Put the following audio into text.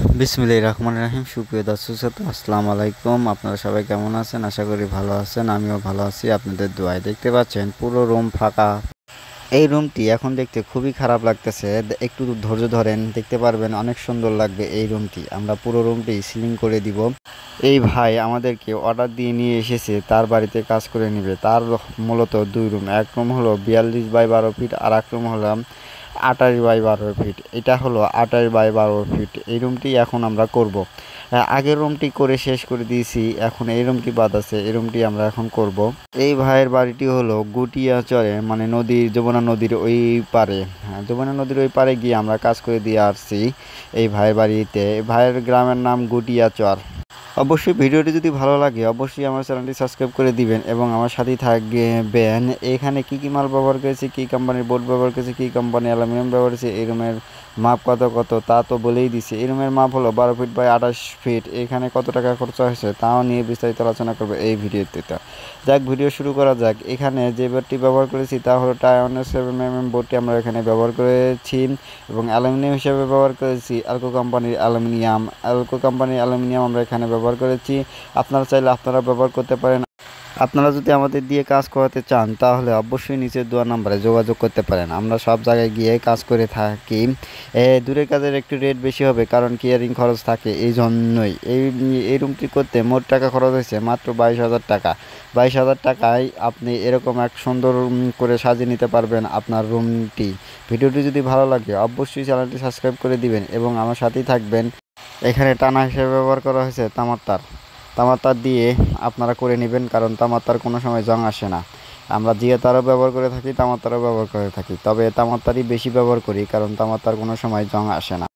বিসমিল্লাহির রহমানির রহিম। সুপ্রিয় দর্শক শ্রোতা, আসসালামু আলাইকুম। আপনারা সবাই কেমন আছেন? আশা করি ভালো আছেন। আমিও ভালো আছি আপনাদের দোয়ায়। দেখতে পাচ্ছেন পুরো রুম ফাঁকা। এই রুমটি এখন দেখতে খুবই খারাপ লাগতেছে। একটু ধৈর্য ধরেন, দেখতে পারবেন অনেক সুন্দর লাগবে এই রুমটি। আমরা পুরো রুমটি সিলিং করে দিব। এই ভাই আমাদেরকে অর্ডার দিয়ে নিয়ে এসেছে, তার বাড়িতে কাজ করে নেবে। তার মূলত দুই রুম, এক রুম হলো 42 বাই 12 ফিট, আর এক রুম হলো 28 বাই 12 ফিট। এটা হলো 28 বাই 12 ফিট। এই রুমটি এখন আমরা করব। আগের রুমটি করে শেষ করে দিয়েছি, এখন এই রুমটি বাদ আছে। এই রুমটি আমরা এখন করব। এই ভাইয়ের বাড়িটি হলো গুটিয়াচরে, মানে যমুনা নদীর ওই পারে। হ্যাঁ, যমুনা নদীর ওই পারে গিয়ে আমরা কাজ করে দিয়ে আসছি এই ভাইয়ের বাড়িতে। ভাইয়ের গ্রামের নাম গুটিয়াচর। অবশ্যই ভিডিওটি যদি ভালো লাগে অবশ্যই আমার চ্যানেলটি সাবস্ক্রাইব করে দিবেন এবং আমার সাথেই থাকবেন। এখানে কি কি মাল ব্যবহার করেছি, কি কোম্পানির বোর্ড ব্যবহার করেছি, কি কোম্পানি অ্যালুমিনিয়াম ব্যবহার করেছি, এই রুমের মাপ কত তা তো বলেই দিছি। এই রুমের মাপ হলো 12 ফিট বাই 28 ফিট। এখানে কত টাকা খরচা হয়েছে তাও নিয়ে বিস্তারিত আলোচনা করবো এই ভিডিওতে। যাক, ভিডিও শুরু করা যাক। এখানে যে বোর্ডটি ব্যবহার করেছি তা হলো টাইওয়ানের 7mm বোর্ডটি আমরা এখানে ব্যবহার করেছি এবং অ্যালুমিনিয়াম হিসেবে ব্যবহার করেছি অ্যালকো কোম্পানির অ্যালুমিনিয়াম আমরা এখানে ব্যবহার করেছি। আপনারা চাইলে আপনারা ব্যবহার করতে পারেন। আপনারা যদি আমাদের দিয়ে কাজ করাতে চান তাহলে অবশ্যই নিচের দেওয়া নাম্বারে যোগাযোগ করতে পারেন। আমরা সব জায়গায় গিয়ে কাজ করে থাকি। দূরের কাজের একটু রেট বেশি হবে, কারণ কেয়ারিং খরচ থাকে। এই জন্যই এই রুমটি করতে মোট টাকা খরচ হয়েছে মাত্র 22,000 টাকা। 22,000 টাকায় আপনি এরকম এক সুন্দর করে সাজিয়ে নিতে পারবেন আপনার রুমটি। ভিডিওটি যদি ভালো লাগে অবশ্যই চ্যানেলটি সাবস্ক্রাইব করে দিবেন এবং আমার সাথেই থাকবেন। এখানে টানা হিসেবে ব্যবহার করা হয়েছে তামার তার দিয়ে আপনারা করে নেবেন, কারণ তামার তার কোনো সময় জং আসে না। আমরা জিয়া তারও ব্যবহার করে থাকি, তামার তারও ব্যবহার করে থাকি, তবে তামার তারই বেশি ব্যবহার করি, কারণ তামার তার কোনো সময় জং আসে না।